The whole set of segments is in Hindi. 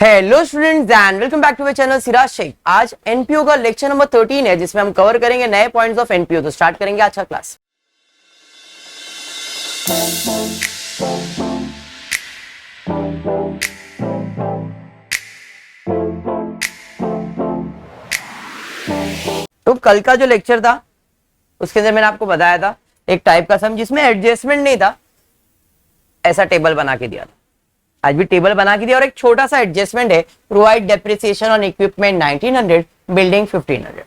Hello students and welcome back to my channel Siraj Shaikh. आज एनपीओ का लेक्चर नंबर 13 है जिसमें हम कवर करेंगे नए पॉइंट्स ऑफ एनपीओ। तो स्टार्ट करेंगे आज का क्लास। तो कल का जो लेक्चर था उसके अंदर मैंने आपको बताया था एक टाइप का सम जिसमें एडजस्टमेंट नहीं था, ऐसा टेबल बना के दिया था। आज भी टेबल बना के दिया और एक छोटा सा एडजस्टमेंट है, provide depreciation on equipment 1900 building 1500।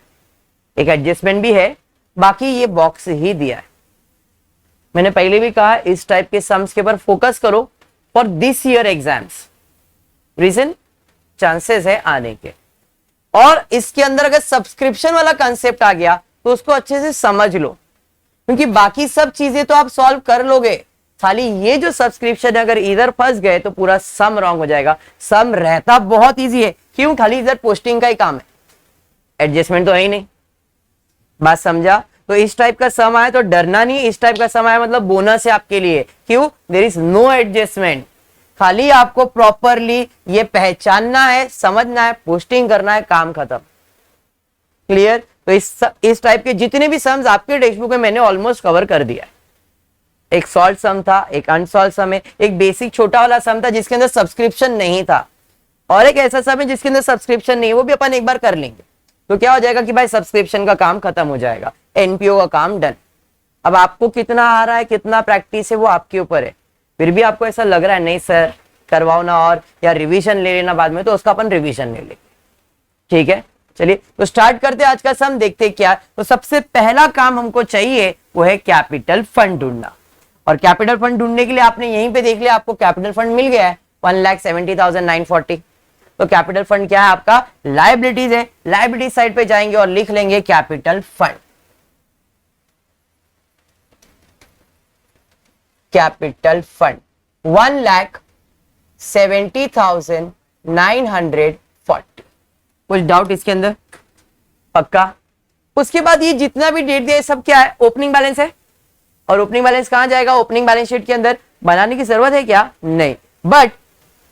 एक एडजस्टमेंट भी है, बाकी ये बॉक्स ही दिया है। मैंने पहले भी कहा इस टाइप के सम्स के ऊपर फोकस करो for this year exams. Reason chances है आने के, और इसके अंदर अगर सब्सक्रिप्शन वाला कंसेप्ट आ गया तो उसको अच्छे से समझ लो, क्योंकि बाकी सब चीजें तो आप सॉल्व कर लोगे, खाली ये जो सब्सक्रिप्शन अगर इधर फंस गए तो पूरा सम रॉन्ग हो जाएगा। सम रहता बहुत इजी है, क्यों? खाली इधर पोस्टिंग का ही काम है, एडजस्टमेंट तो है ही नहीं। बात समझा? तो इस टाइप का सम आया तो डरना नहीं, इस टाइप का सम आया मतलब बोनस है आपके लिए। क्यों? देयर इज नो एडजस्टमेंट, खाली आपको प्रॉपरली ये पहचानना है, समझना है, पोस्टिंग करना है, काम खत्म। क्लियर? तो इस टाइप के जितने भी सम्स आपके टेक्स्ट बुक में मैंने ऑलमोस्ट कवर कर दिया है। एक सॉल्व सम था, एक अनसॉल्व सम है, एक बेसिक छोटा वाला सम था जिसके अंदर सब्सक्रिप्शन नहीं था, और एक ऐसा सम है जिसके अंदर सब्सक्रिप्शन नहीं है, वो भी अपन एक बार कर लेंगे। तो क्या हो जाएगा कि भाई सब्सक्रिप्शन का काम खत्म हो जाएगा, एनपीओ का काम डन। अब आपको कितना आ रहा है, कितना प्रैक्टिस है, वो आपके ऊपर है। फिर भी आपको ऐसा लग रहा है नहीं सर करवाओ ना, और या रिविजन ले लेना बाद में, तो उसका अपन रिविजन ले लेंगे। ठीक है, चलिए तो स्टार्ट करते हैं आज का सम। देखते क्या। तो सबसे पहला काम हमको चाहिए वो है कैपिटल फंड ढूंढना, और कैपिटल फंड ढूंढने के लिए आपने यहीं पे देख लिया, आपको कैपिटल फंड मिल गया है 1,70,940। तो कैपिटल फंड क्या है आपका? लायबिलिटीज है। लायबिलिटी साइड पे जाएंगे और लिख लेंगे कैपिटल फंड। Capital fund 1,70,940। कुछ डाउट इसके अंदर? पक्का? उसके बाद ये जितना भी डेट दिया है सब क्या है? ओपनिंग बैलेंस है। और ओपनिंग बैलेंस कहां जाएगा? ओपनिंग बैलेंस शीट के अंदर। बनाने की जरूरत है क्या? नहीं, बट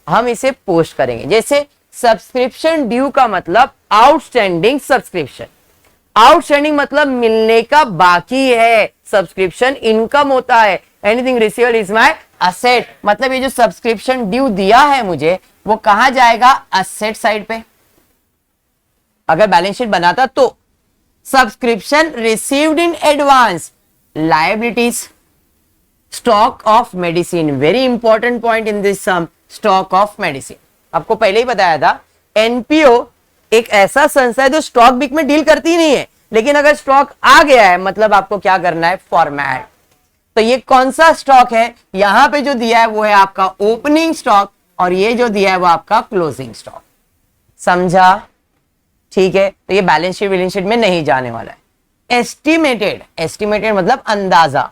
हम इसे पोस्ट करेंगे। जैसे सब्सक्रिप्शन ड्यू का मतलब आउटस्टैंडिंग सब्सक्रिप्शन। आउटस्टैंडिंग मतलब मिलने का बाकी है। सब्सक्रिप्शन इनकम होता है। Anything received is my asset, मतलब ये जो सब्सक्रिप्शन ड्यू दिया है मुझे, वो कहां जाएगा? असेट साइड पे। अगर बैलेंस शीट बनाता तो subscription received in advance, liabilities, stock of medicine, very important point in this sum, stock of medicine। आपको पहले ही बताया था एनपीओ एक ऐसा संस्था है जो स्टॉक बिक में डील करती नहीं है, लेकिन अगर स्टॉक आ गया है मतलब आपको क्या करना है? फॉर्मेट। तो ये कौन सा स्टॉक है? यहां पे जो दिया है वो है आपका ओपनिंग स्टॉक, और ये जो दिया है वो आपका क्लोजिंग स्टॉक। समझा? ठीक है, तो ये बैलेंस शीट में नहीं जाने वाला है। एस्टिमेटेड, एस्टिमेटेड मतलब अंदाजा।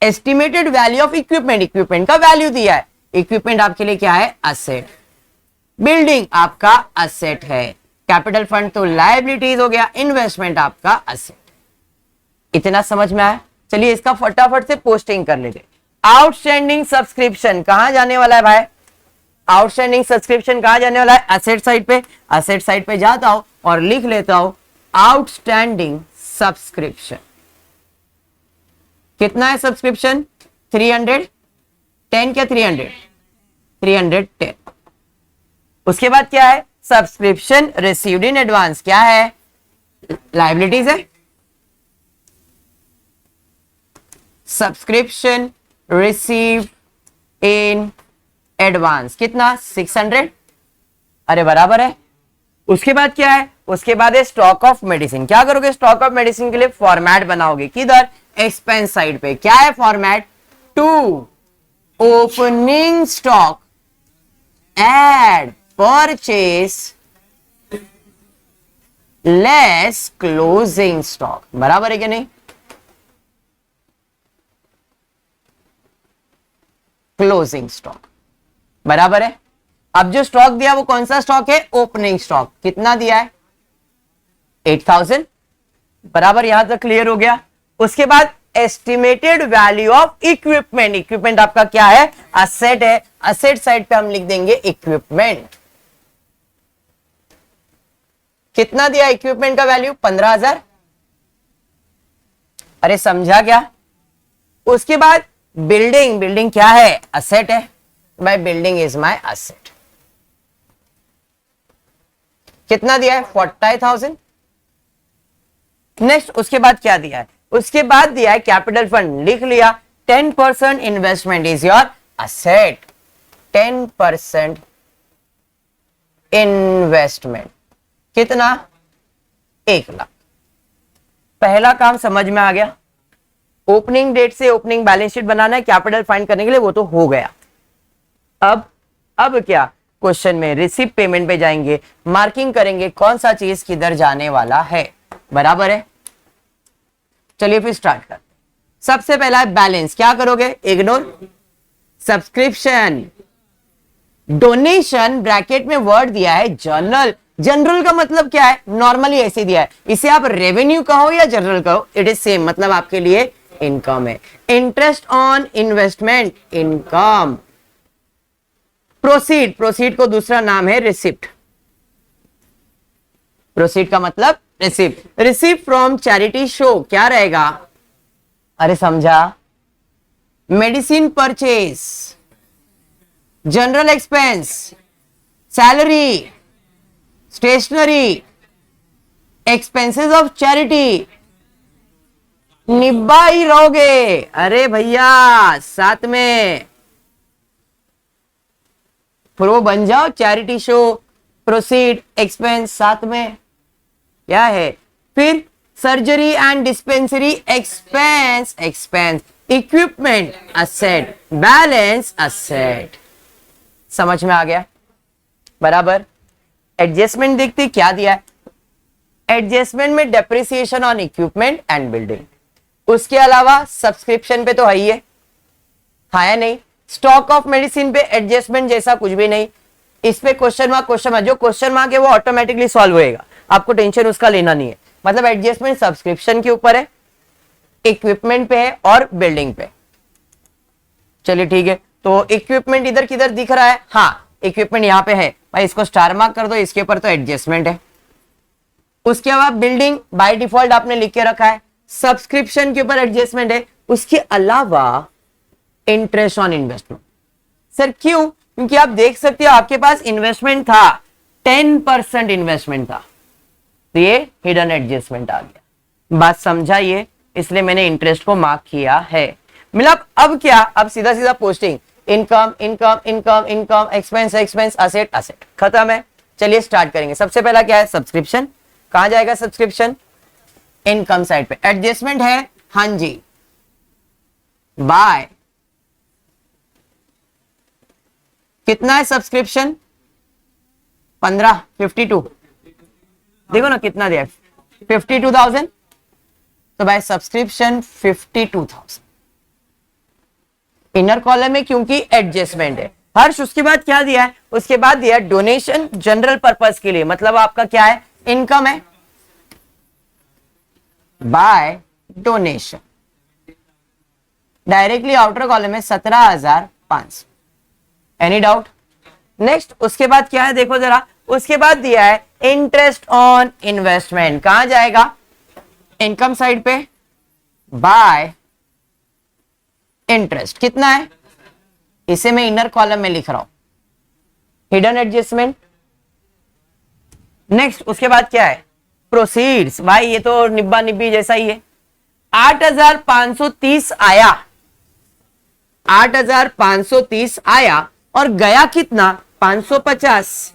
Estimated value of equipment, equipment का वैल्यू दिया है। इक्विपमेंट आपके लिए क्या है? असेट। बिल्डिंग आपका असेट है। कैपिटल फंड तो लायबिलिटीज हो गया, इन्वेस्टमेंट आपका असेट। इतना समझ में आया? चलिए इसका फटाफट से पोस्टिंग कर लेते। आउटस्टैंडिंग सब्सक्रिप्शन कहां जाने वाला है भाई? आउटस्टैंडिंग सब्सक्रिप्शन कहां जाने वाला है? असेट साइड पे। असेट साइड पे जाता हूं और लिख लेता हूं आउटस्टैंडिंग सब्सक्रिप्शन। कितना है सब्सक्रिप्शन? 310 क्या 300? 310। उसके बाद क्या है? सब्सक्रिप्शन रिसीव्ड इन एडवांस, क्या है? लायबिलिटीज है। सब्सक्रिप्शन रिसीव्ड इन एडवांस कितना? 600। अरे बराबर है। उसके बाद क्या है? उसके बाद है स्टॉक ऑफ मेडिसिन। क्या करोगे स्टॉक ऑफ मेडिसिन के लिए? फॉर्मेट बनाओगे। किधर? एक्सपेंस साइड पे। क्या है format? To opening stock add purchase less closing stock. बराबर है कि नहीं? क्लोजिंग स्टॉक बराबर है। अब जो स्टॉक दिया वो कौन सा स्टॉक है? Opening stock. कितना दिया है? 8,000। बराबर, यहां तक क्लियर हो गया। उसके बाद estimated value of equipment. Equipment आपका क्या है? असेट है। असेट साइड पे हम लिख देंगे इक्विपमेंट। कितना दिया इक्विपमेंट का वैल्यू? 15,000। अरे समझा क्या? उसके बाद बिल्डिंग, बिल्डिंग क्या है? असेट है। My building is my asset. कितना दिया है? 40,000। नेक्स्ट उसके बाद क्या दिया है? उसके बाद दिया है कैपिटल फंड, लिख लिया 10% investment is your asset. 10% investment कितना? 1,00,000। पहला काम समझ में आ गया। ओपनिंग डेट से ओपनिंग बैलेंस शीट बनाना है कैपिटल फाइंड करने के लिए, वो तो हो गया। अब क्या? क्वेश्चन में रिसीव पेमेंट पे जाएंगे, मार्किंग करेंगे कौन सा चीज किधर जाने वाला है। बराबर है? चलिए फिर स्टार्ट करते। सबसे पहला है बैलेंस। क्या करोगे? इग्नोर। सब्सक्रिप्शन, डोनेशन, ब्रैकेट में वर्ड दिया है जनरल। जनरल का मतलब क्या है? नॉर्मली ऐसे दिया है। इसे आप रेवेन्यू कहो या जनरल कहो, इट इज सेम, मतलब आपके लिए इनकम है। Interest on investment, income. Proceed, proceed को दूसरा नाम है रिसिप्ट। प्रोसीड का मतलब receipt. Receive from charity show क्या रहेगा? अरे समझा? Medicine purchase, general expense, salary, stationery, expenses of charity. निब्बा ही रहोगे। अरे भैया साथ में प्रो बन जाओ। चैरिटी शो, प्रोसीड, एक्सपेंस साथ में क्या है? फिर surgery and dispensary expense, expense, equipment asset, balance asset. समझ में आ गया? बराबर। एडजस्टमेंट देखते क्या दिया है। एडजस्टमेंट में depreciation on equipment and building. उसके अलावा सब्सक्रिप्शन पे तो है ही है नहीं। स्टॉक ऑफ मेडिसिन पे एडजस्टमेंट जैसा कुछ भी नहीं। इस पे क्वेश्चन मार्क, जो क्वेश्चन मार्क है वो ऑटोमेटिकली सॉल्व होएगा, आपको टेंशन उसका लेना नहीं है। मतलब एडजस्टमेंट सब्सक्रिप्शन के ऊपर है, इक्विपमेंट पे है और बिल्डिंग पे। चलिए ठीक है, तो इक्विपमेंट इधर किधर दिख रहा है? हाँ, इक्विपमेंट यहां पे है भाई, इसको स्टार मार्क कर दो, इसके ऊपर तो एडजस्टमेंट है। उसके बाद बिल्डिंग बाय डिफॉल्ट आपने लिख के रखा है, सब्सक्रिप्शन के ऊपर एडजस्टमेंट है। उसके अलावा इंटरेस्ट ऑन इन्वेस्टमेंट। सर क्यों? क्योंकि आप देख सकते हो आपके पास इन्वेस्टमेंट था, 10% इन्वेस्टमेंट था, तो ये हिडन एडजस्टमेंट आ गया। बात समझा ये? इसलिए मैंने इंटरेस्ट को मार्क किया है। मतलब अब क्या? अब सीधा सीधा posting, income income income income, expense expense, asset asset, खत्म है। चलिए स्टार्ट करेंगे। सबसे पहला क्या है? सब्सक्रिप्शन। कहां जाएगा सब्सक्रिप्शन? इनकम साइड पे। एडजस्टमेंट है हाँ जी, बाय कितना है सब्सक्रिप्शन? 15, 52। देखो ना कितना दिया, 52,000। तो बाय सब्सक्रिप्शन 52,000 इनर कॉलम में, क्योंकि एडजस्टमेंट है। हर्ष उसके बाद क्या दिया है? उसके बाद दिया डोनेशन जनरल पर्पस के लिए, मतलब आपका क्या है? इनकम है, by donation. Directly outer column में 17,500। Any doubt? नेक्स्ट उसके बाद क्या है देखो जरा। उसके बाद दिया है इंटरेस्ट ऑन इन्वेस्टमेंट। कहां जाएगा? इनकम साइड पे, बाय इंटरेस्ट। कितना है? इसे मैं इनर कॉलम में लिख रहा हूं, हिडन एडजस्टमेंट। नेक्स्ट उसके बाद क्या है? प्रोसीड्स। भाई ये तो निब्बा निब्बी जैसा ही है। 8,530 आया, 8,530 आया और गया कितना? 550।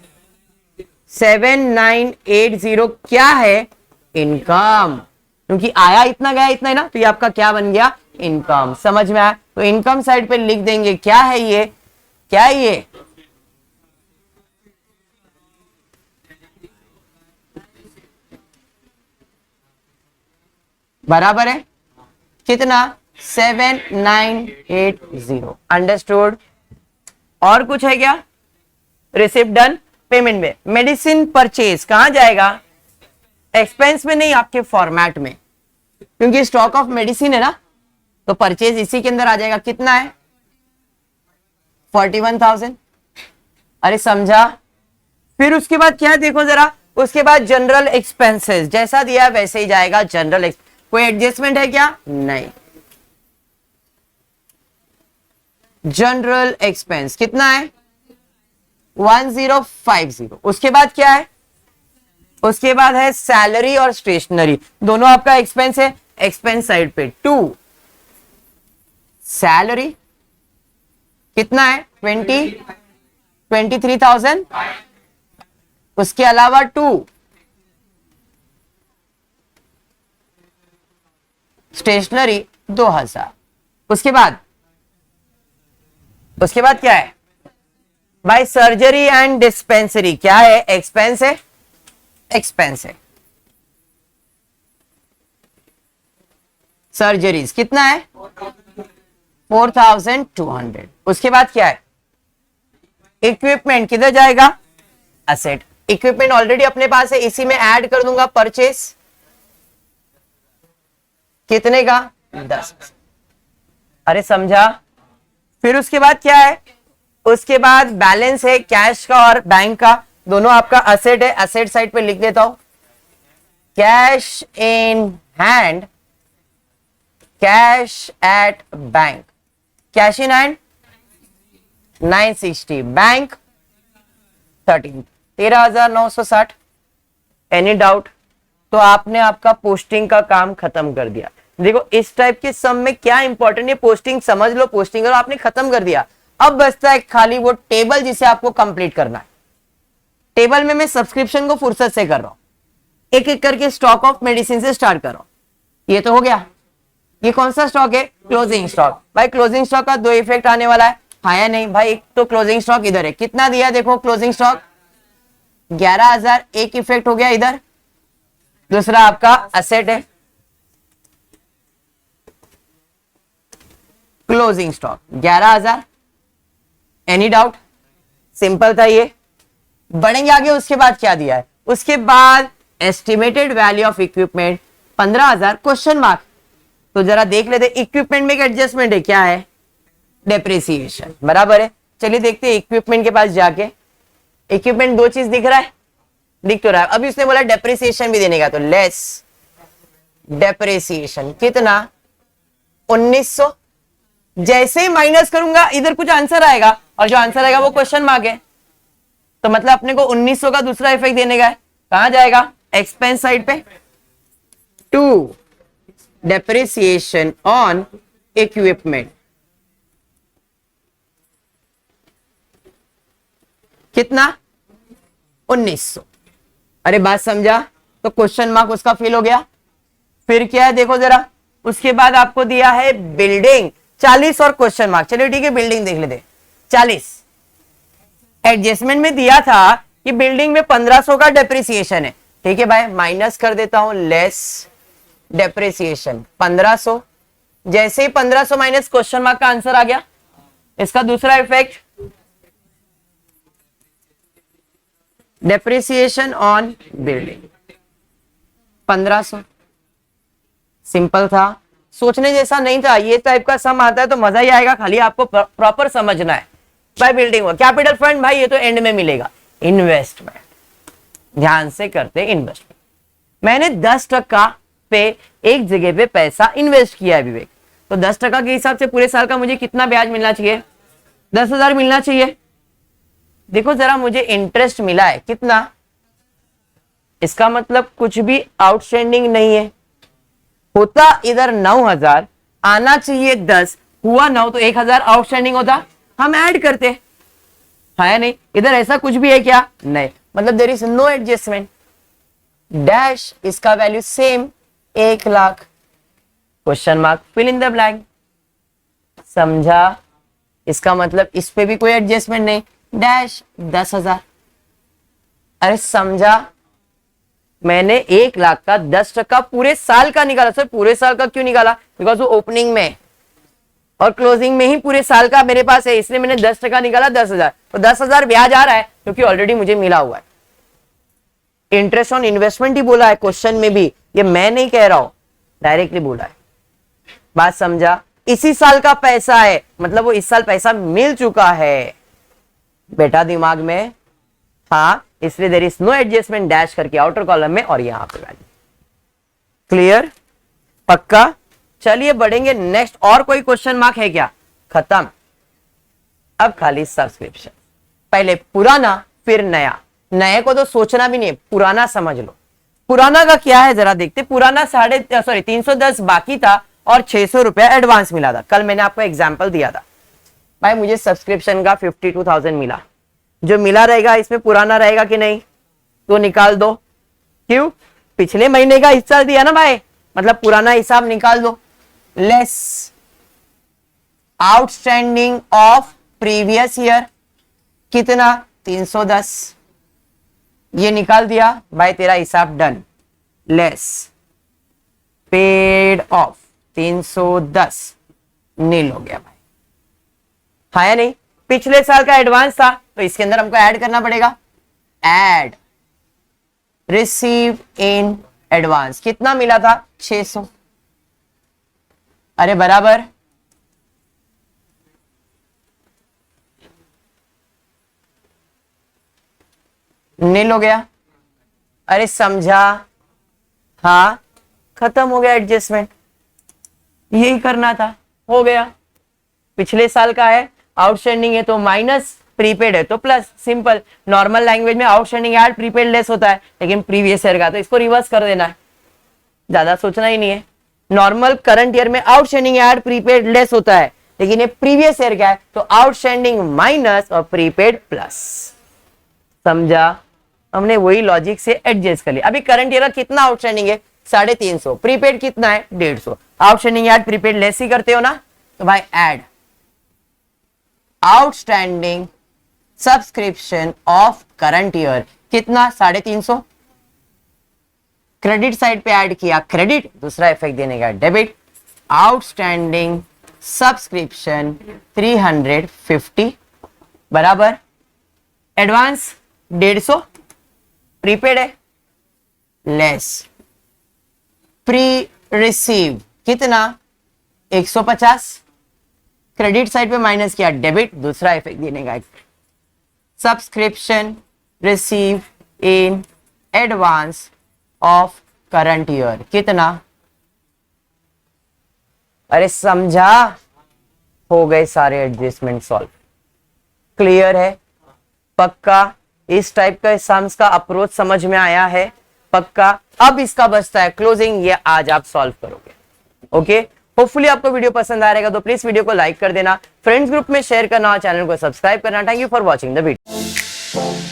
7,980 क्या है? इनकम। क्योंकि आया इतना गया इतना है ना, तो ये आपका क्या बन गया? इनकम। समझ में आया? तो इनकम साइड पे लिख देंगे क्या है ये? क्या है ये? बराबर है कितना? 7,980। अंडरस्टूड? और कुछ है क्या? Receipt done. पेमेंट में मेडिसिन परचेज कहां जाएगा? एक्सपेंस में नहीं, आपके फॉर्मेट में, क्योंकि स्टॉक ऑफ मेडिसिन है ना, तो परचेज इसी के अंदर आ जाएगा। कितना है? 41,000। अरे समझा? फिर उसके बाद क्या है देखो जरा। उसके बाद जनरल एक्सपेंसेस, जैसा दिया है वैसे ही जाएगा जनरल। कोई एडजस्टमेंट है क्या? नहीं। जनरल एक्सपेंस कितना है? 1050। उसके बाद क्या है? उसके बाद है सैलरी और स्टेशनरी, दोनों आपका एक्सपेंस है। एक्सपेंस साइड पे 2, सैलरी कितना है? 23,000। उसके अलावा 2, स्टेशनरी 2000। उसके बाद क्या है भाई? सर्जरी एंड डिस्पेंसरी क्या है? एक्सपेंस है, एक्सपेंस है। सर्जरीज कितना है? 4200। उसके बाद क्या है? इक्विपमेंट किधर जाएगा? असेट। इक्विपमेंट ऑलरेडी अपने पास है, इसी में ऐड कर दूंगा परचेस। कितने का? 10। अरे समझा? फिर उसके बाद क्या है? उसके बाद बैलेंस है कैश का और बैंक का, दोनों आपका असेट है। असेट साइड पे लिख देता हूं, cash in hand, cash at bank. Cash in hand 960, bank 13,960। Any doubt? तो आपने आपका पोस्टिंग का काम खत्म कर दिया। देखो इस टाइप के सम में क्या इंपॉर्टेंट है, पोस्टिंग समझ लो, पोस्टिंग करो, आपने खत्म कर दिया। अब बचता है खाली वो टेबल जिसे आपको कंप्लीट करना है। टेबल में मैं सब्सक्रिप्शन को फुर्सत से कर रहा हूं, एक एक करके स्टॉक ऑफ मेडिसिन से स्टार्ट कर रहा हूं। ये तो हो गया। ये कौन सा स्टॉक है? Closing stock. भाई क्लोजिंग स्टॉक का 2 इफेक्ट आने वाला है, हाँ या नहीं भाई? एक तो क्लोजिंग स्टॉक इधर है, कितना दिया देखो क्लोजिंग स्टॉक 11,000, एक इफेक्ट हो गया इधर। दूसरा आपका असेट है closing stock 11,000। Any doubt? Simple था ये। बढ़ेंगे आगे। उसके बाद क्या दिया है? उसके बाद estimated value of equipment 15,000 question mark. तो जरा देख लेते, इक्विपमेंट में एक एडजस्टमेंट है, क्या है? डेप्रिसिएशन, बराबर है। चलिए देखते हैं इक्विपमेंट के पास जाके। इक्विपमेंट 2 चीज दिख रहा है, दिख तो रहा है। अभी उसने बोला डेप्रिसिएशन भी देने का, तो लेस डेप्रिसिएशन कितना? 1900। जैसे ही माइनस करूंगा इधर कुछ आंसर आएगा, और जो आंसर आएगा वो क्वेश्चन मार्क है। तो मतलब अपने को 1900 का दूसरा इफेक्ट देने का है। कहां जाएगा? एक्सपेंस साइड पे 2, डेप्रिसिएशन ऑन इक्विपमेंट कितना? 1900। अरे बात समझा? तो क्वेश्चन मार्क उसका फेल हो गया। फिर क्या है देखो जरा, उसके बाद आपको दिया है बिल्डिंग 40 और क्वेश्चन मार्क। चलिए ठीक है, बिल्डिंग देख लेते। 40 एडजस्टमेंट में दिया था कि बिल्डिंग में 1500 का डेप्रिसिएशन है। ठीक है भाई, माइनस कर देता हूं, लेस डेप्रिसिएशन 1500। जैसे ही 1500 माइनस क्वेश्चन मार्क का आंसर आ गया। इसका दूसरा effect depreciation on building 1500। Simple था, सोचने जैसा नहीं था। ये टाइप का सम आता है तो मजा ही आएगा, खाली आपको प्रॉपर समझना है। भाई बिल्डिंग हो, कैपिटल फंड भाई ये तो एंड में मिलेगा। इन्वेस्टमेंट, ध्यान से करते इन्वेस्टमेंट। मैंने 10% पे एक जगह पे पैसा इन्वेस्ट किया है विवेक, तो 10% के हिसाब से पूरे साल का मुझे कितना ब्याज मिलना चाहिए? 10,000 मिलना चाहिए। देखो जरा, मुझे इंटरेस्ट मिला है कितना? इसका मतलब कुछ भी आउटस्टैंडिंग नहीं है। होता इधर 9,000, आना चाहिए 10, हुआ 9, तो 1,000 आउटस्टैंडिंग होता, हम ऐड करते। है नहीं? इधर ऐसा कुछ भी है क्या? नहीं, मतलब there is no adjustment. Dash, इसका value same 1,00,000। Question mark, fill in the blank. समझा? इसका मतलब इस पे भी कोई एडजस्टमेंट नहीं। डैश 10,000। अरे समझा? मैंने 1,00,000 का 10% पूरे साल का निकाला। सर पूरे साल का क्यों निकाला? बिकॉज वो ओपनिंग में और क्लोजिंग में ही पूरे साल का मेरे पास है, इसलिए मैंने 10% निकाला 10,000। तो 10,000 ब्याज आ रहा है क्योंकि ऑलरेडी मुझे मिला हुआ है। इंटरेस्ट ऑन इन्वेस्टमेंट ही बोला है क्वेश्चन में भी, ये मैं नहीं कह रहा हूं, डायरेक्टली बोला है। बात समझा? इसी साल का पैसा है, मतलब वो इस साल पैसा मिल चुका है। बेटा दिमाग में, हाँ इसलिए there is no adjustment dash करके आउटर कॉलम में और यहां पे वैल्यू। क्लियर, पक्का। चलिए बढ़ेंगे नेक्स्ट। और कोई क्वेश्चन मार्क है क्या? खत्म। अब खाली सब्सक्रिप्शन, पहले पुराना फिर नया। नए को तो सोचना भी नहीं, पुराना समझ लो। पुराना का क्या है जरा देखते। पुराना 310 बाकी था और 600 रुपया एडवांस मिला था। कल मैंने आपको एग्जांपल दिया था, भाई मुझे सब्सक्रिप्शन का 52,000 मिला, जो मिला रहेगा इसमें पुराना रहेगा कि नहीं, तो निकाल दो। क्यों? पिछले महीने का हिस्सा दिया ना भाई, मतलब पुराना हिसाब निकाल दो। Less outstanding of previous year कितना? 310, ये निकाल दिया भाई, तेरा हिसाब डन। लेस पेड ऑफ 310 नील हो गया भाई, हाँ या नहीं? पिछले साल का एडवांस था तो इसके अंदर हमको ऐड करना पड़ेगा। ऐड रिसीव इन एडवांस, कितना मिला था? 600। अरे बराबर, नील हो गया। अरे समझा? हाँ, खत्म हो गया एडजस्टमेंट, यही करना था, हो गया। पिछले साल का है, आउटस्टैंडिंग है तो माइनस, प्रीपेड है तो प्लस। सिंपल। नॉर्मल लैंग्वेज में आउटस्टैंडिंग ऐड प्रीपेड लेस होता है, लेकिन प्रीवियस ईयर का तो इसको रिवर्स कर देना है, ज्यादा सोचना ही नहीं है। नॉर्मल करंट ईयर में आउटस्टैंडिंग ऐड प्रीपेड लेस होता है, लेकिन ये प्रीवियस ईयर का है तो आउटस्टैंडिंग माइनस और प्रीपेड प्लस। समझा? हमने वही लॉजिक से एडजस्ट कर लिया। अभी करंट ईयर का कितना आउटस्टैंडिंग है? 350। प्रीपेड कितना है? 150। आउटस्टैंडिंग ऐड प्रीपेड लेस ही करते हो ना, तो भाई add outstanding subscription of current year कितना? 350। क्रेडिट साइड पे ऐड किया क्रेडिट, दूसरा इफेक्ट देने का डेबिट। आउटस्टैंडिंग सब्सक्रिप्शन 350 बराबर एडवांस 150, प्रीपेड है, लेस प्री रिसीव कितना? 150। क्रेडिट साइड पे माइनस किया डेबिट, दूसरा इफेक्ट देने का subscription receive in advance of current year कितना? अरे समझा? हो गए सारे एडजस्टमेंट सॉल्व। क्लियर है? पक्का? इस टाइप का सम्स का अप्रोच समझ में आया है? पक्का? अब इसका बचता है क्लोजिंग, ये आज आप सॉल्व करोगे। ओके, होपफुली आपको वीडियो पसंद आ रहेगा तो प्लीज वीडियो को लाइक कर देना, फ्रेंड्स ग्रुप में शेयर करना और चैनल को सब्सक्राइब करना। Thank you for watching the video.